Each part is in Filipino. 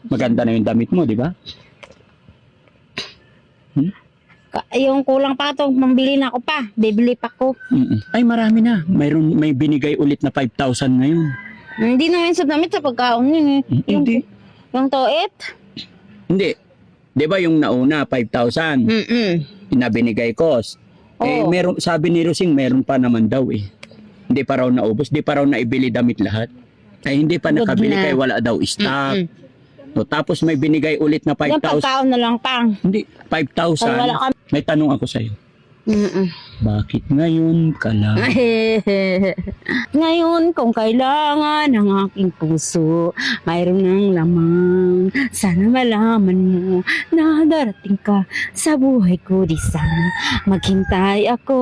Maganda na yung damit mo, di ba? Yung kulang pa ito, mambili na ako pa. Bibili pa ko. Ay, marami na. May binigay ulit na 5,000 ngayon. Hindi na yun sa damit sa pagkaon yun eh. Hindi. Yung toit? Hindi. Di ba yung nauna, 5,000? Na binigay ko. Eh, Oo. sabi ni Rosing, meron pa naman daw eh. Hindi pa raw naubos. Hindi pa raw naibili damit lahat. Ay, hindi pa Good nakabili na. kaya wala daw stock. So, tapos may binigay ulit na Yung 5,000. pagkaon na lang pang. Hindi, Ay, wala 5,000. May tanong ako sa'yo. Bakit ngayon ka lang? Ngayon, kung kailangan ng aking puso, mayroon ng lamang. Sana malaman mo na darating ka sa buhay ko. Di sana maghintay ako.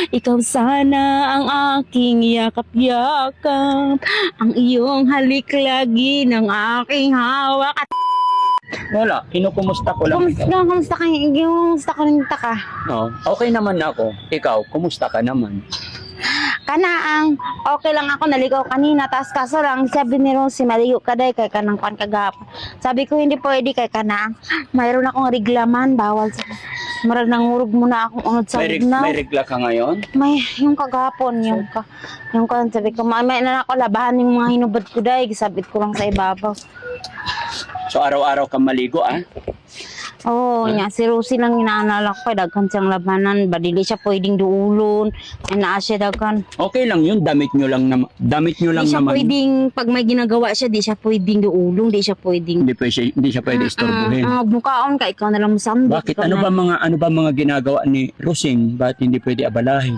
Ikaw sana ang aking yakap-yakap. Ang iyong halik lagi ng aking hawak. At Wala, kinukumusta ko lang. kumusta ka rin ka? No, okay naman ako. Ikaw, kumusta ka naman? Kanaang okay lang ako, naligaw kanina, tas kaso lang sabi ni Rosie, maligo ka day kay kanang kwan kagapon. Sabi ko hindi pwede kay kanaang mayroon akong reglaman, bawal sa marag nangurog muna akong unod sa lignaw. May regla ka ngayon? May yung kagapon, yung kan sabi ko, may na ako labahan yung mga hinubad ko day, sabit ko lang sa ibabaw. So araw-araw kang maligo ah? Oo, nga si Rosie lang inaalala ko, daghan siyang labanan, badili siya pwedeng duulon, ay naa siya daghan. Okay lang yun, damit nyo lang naman. Damit nyo lang Di siya naman. pwedeng, pag may ginagawa siya, di siya pwedeng duulong, di siya pwedeng. Hindi siya pwede istorbohin. Bukaon ka, ikaw na lang masambit. Bakit? Ano ba mga ginagawa ni Rosing? Bakit hindi pwede abalahin?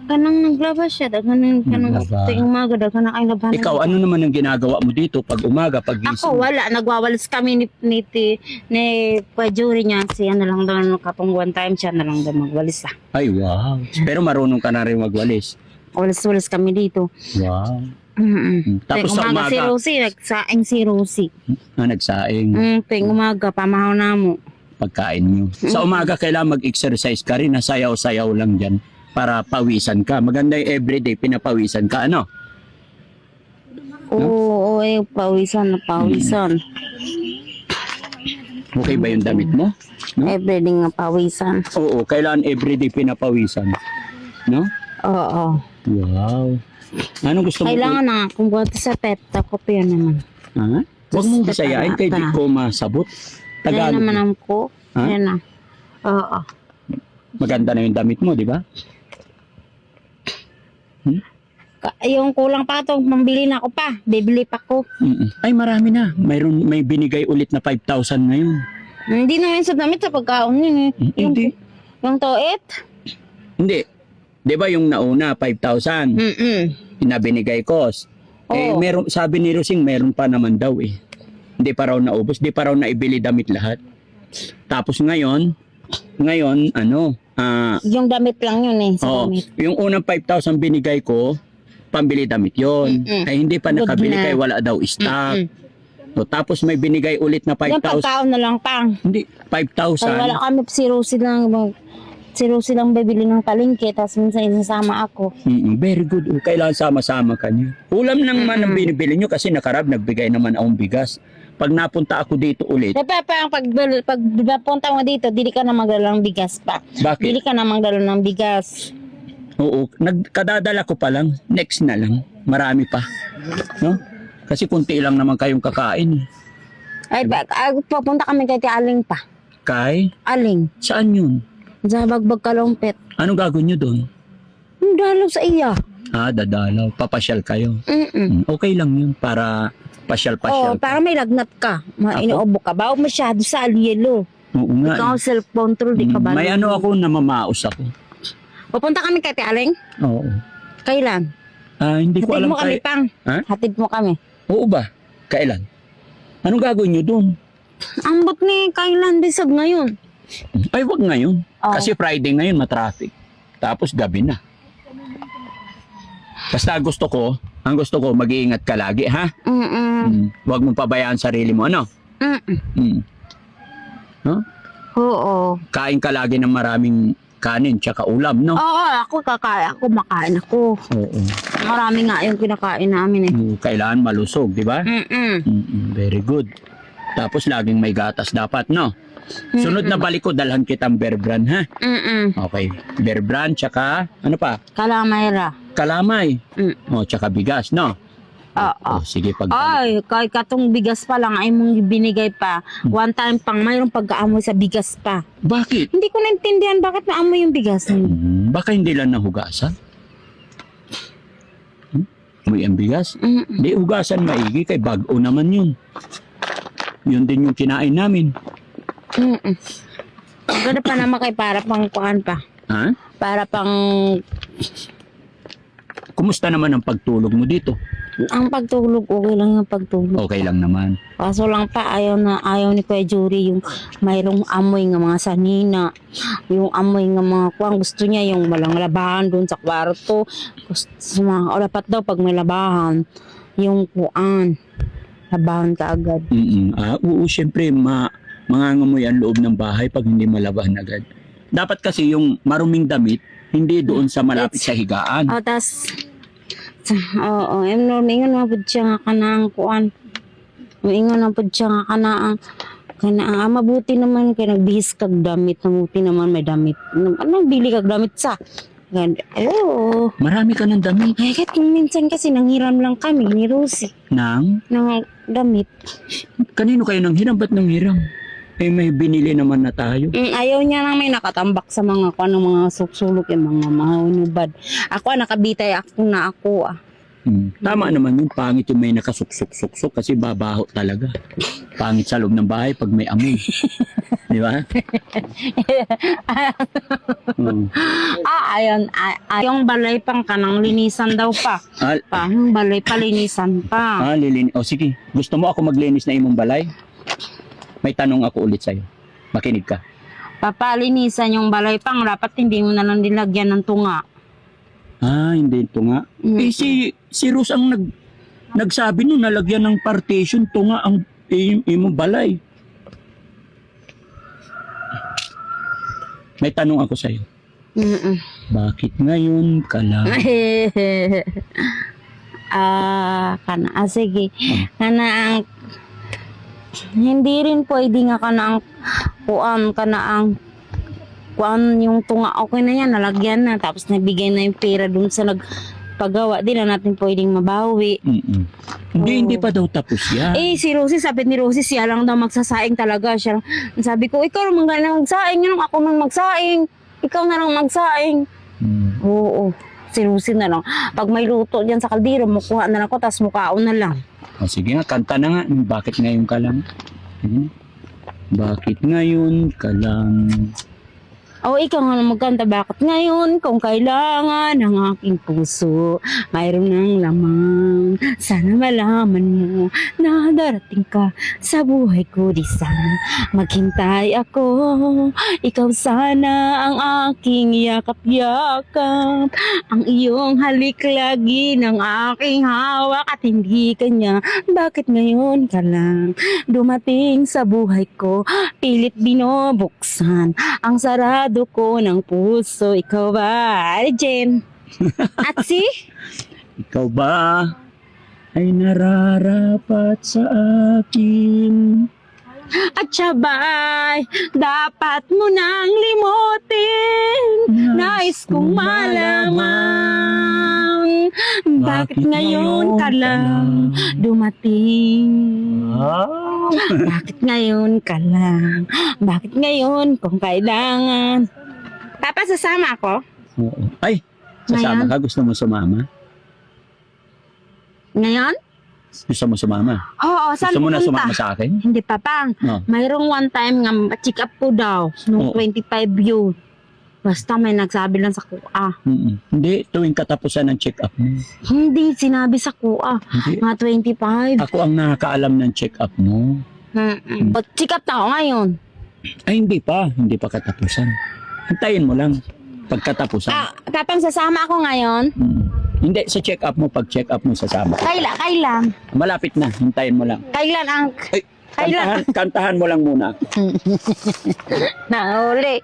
Kanang naglaba siya, kanang Naglaba. tuwing umaga, kanang ay labanan. Ikaw, ano naman ang ginagawa mo dito pag umaga, pag gising? Ako, wala. Nagwawalis kami ni Pajuri niya. Siya na lang daw, katong one time, siya na lang daw magwalis. Ay, wow. Pero marunong ka na rin magwalis. Walis-walis kami dito. Wow. Tuwing Tapos sa umaga si umaga, Rosie, nagsaing si Rosie. nagsaing Tuwing umaga, pamahaw na mo. pagkain nyo. Sa umaga, kailangan mag-exercise ka rin. Nasayaw-sayaw lang dyan para pawisan ka. Maganda yung everyday, pinapawisan ka. Ano? Oo, pawisan na pawisan. Okay ba yung damit mo? No? Everyday nga pawisan. Oo, kailangan everyday pinapawisan. No? Oo. Wow. Anong gusto mo? Kailangan na kung buhat sa pet, ako pa yan naman. Ha? Huwag mong bisayain kay di ko masabot. Kaya Tagalog. naman ko. Ha? Yan na. Oo. Maganda na yung damit mo, di ba? Yung kulang pa ito, mambili na ako pa. Bibili pa ko. Ay, marami na. May binigay ulit na 5,000 ngayon. Hindi na yun sa damit sa pagkaon yun eh. Hindi. Yung toit? Hindi. Di ba yung nauna, 5,000? Na binigay ko. Eh, Oo. sabi ni Rosing, meron pa naman daw eh. Hindi pa raw naubos. Hindi pa raw naibili damit lahat. Tapos ngayon, ano, Yung damit lang yun eh. Sa oo, damit. yung unang 5,000 binigay ko, pambili damit yon. Ay hindi pa Good nakabili na. kaya wala daw stock. So, tapos may binigay ulit na Yung 5,000. pagkaon na lang pang. Hindi, Ay, 5,000. wala kami si Rosie lang bibili ng palengke, tapos minsan isasama ako. Very good. Kailangan sama-sama ka niya. Ulam nang man ang binibili nyo kasi nakarab nagbigay naman akong bigas. Pag napunta ako dito ulit, Pag punta mo dito, dili ka na magdala ng bigas pa. bakit? Dili ka na magdala ng bigas. Oo, kadadala ko pa lang. Next na lang. Marami pa. No? Kasi kunti lang naman kayong kakain. Ay, papunta kami kay Aling pa. Kay? Aling, Saan yun? sa Bagbag Kalumpit. Anong gagawin nyo doon? Dalaw sa iya. Dadalaw. Papasyal kayo. Okay lang yun para pasyal-pasyal. Para may lagnat ka. Inuubo ka. Bawa masyado sa alyelo. Oo nga. Ikaw self-control, di ka ba? May ano ako, namamaos ako. Pupunta kami kay Aling? Oo. Kailan? Hindi ko Hatid alam mo kami, Pang. Ha? Hatid mo kami. Oo ba? Kailan? Anong gagawin nyo doon? Ambot ni kailan bisag ngayon. Ay, wag ngayon. Oh. Kasi Friday ngayon, matraffic. Tapos gabi na. Basta ang gusto ko, mag-iingat ka lagi, ha? Huwag mong pabayaan sarili mo, ano? No? Oo. Kain ka lagi ng maraming kanin tsaka ulam, no? Oo, ako makain ako. Oo. Marami nga yung kinakain namin eh. Kailangan malusog, di ba? Very good. Tapos laging may gatas dapat, no? Sunod na balik ko, dalhan kitang Bear Brand, ha? Okay. Bear Brand, tsaka, ano pa? Kalamayra. Kalamay. Tsaka bigas, no? Oo. Sige, pag Ay, kahit katong bigas pa lang ay mong binigay pa. One time pang mayroong pagkaamoy sa bigas pa. Bakit? Hindi ko naintindihan bakit naamoy yung bigas. Baka hindi lang nahugasan. May ang bigas? Hindi hugasan maigi, kay bago naman yun. Yun din yung kinain namin. Ganda pa naman kay para pang kuan pa. Ha? Para pang Kumusta naman ang pagtulog mo dito? ang pagtulog, okay lang yung pagtulog. Okay lang naman. Kaso lang pa, ayaw ni Kuya Jury yung mayroong amoy ng mga sanina. Yung amoy ng mga kuwan. Gusto niya yung walang labahan doon sa kwarto. Dapat daw pag may labahan, yung kuwan. Labahan ka agad. Oo, syempre, mangangamoy ang loob ng bahay pag hindi malabahan agad. Dapat kasi yung maruming damit, hindi doon sa malapit sa higaan. Ingon na po siya nga kanang kuan. Ingon na po siya nga kanang mabuti naman kay nagbihis kag damit, mabuti naman may damit. Bili kag damit sa. Hello. Marami ka ng damit. Ay, kahit kung minsan kasi nanghiram lang kami ni Rosie. Nang Damit. kanino kayo nang hiram? Ba't nang hiram? Eh, may binili naman na tayo. Ayaw niya nang may nakatambak sa mga mga sulok yung mga mahunubad. Ako nakabitay ako. Tama naman yung pangit yung may nakasuksok-suksok kasi babaho talaga. Pangit sa loob ng bahay pag may amoy. Di ba? Ayun. Yung balay pang kanang linisan daw pa. Yung balay pa linisan pa. Sige. Gusto mo ako maglinis na imong balay? May tanong ako ulit sa'yo. Makinig ka. Papalinisan yung balay pang, dapat hindi mo na lang nilagyan ng tunga. Hindi ito nga. Si Rose ang nagsabi nung nalagyan ng partition, ito nga ang imong balay. May tanong ako sa'yo. Bakit ngayon ka lang? Sige. Hindi rin pwede nga kuan yung tunga, okay na yan, nalagyan na, tapos nabigay na yung pera dun sa nagpagawa, di na natin pwedeng mabawi. Hindi pa daw tapos yan. Si Rosie, sabi ni Rosie, siya lang daw magsasaing talaga. Sabi ko, ikaw naman na magsaing, yun ako nang magsaing, ikaw na lang magsaing. Oo, si Rosie na lang. Pag may luto dyan sa kaldero, mukuha na lang ko, tapos mukaon na lang. Sige nga, kanta na nga. Bakit ngayon ka lang? Bakit ngayon ka lang? Ikaw nga na magkanta, bakit ngayon kung kailangan ng aking puso, mayroon ng lamang. Sana malaman mo na darating ka sa buhay ko, di sana maghintay ako. Ikaw sana ang aking yakap-yakap, ang iyong halik lagi ng aking hawak at hindi kanya. Bakit ngayon ka lang dumating sa buhay ko, pilit binubuksan ang sarado ko ng puso. Ikaw ba, Jen? Atsi? Ikaw ba ay nararapat sa akin? At sabay, dapat mo nang limutin. Nais kong malaman, bakit ngayon ka lang dumating? Bakit ngayon ka lang? Bakit ngayon kung kailangan? Papa, sasama ako? Oo. Ay, sasama ka? Gusto mo sumama? Ngayon? Gusto mo sumama? Oo, saan Gusto mo na pupunta? sumama sa akin? Hindi pa pang. Mayroong one time nga check up ko daw nung 25 yun. Basta may nagsabi lang sa kuha. Hindi, tuwing katapusan ng check-up mo. Hindi, sinabi sa kuha. Hindi. Mga 25. Ako ang nakakaalam ng check-up mo. Check up na ako ngayon. Ay, hindi pa. Hindi pa katapusan. Hintayin mo lang. Pagkatapusan. Papang sasama ako ngayon. Hindi, sa check-up mo. Pag check-up mo, sasama. Kailan? Malapit na. Hintayin mo lang. Kailan ang... Kantahan mo lang muna. Nahuli.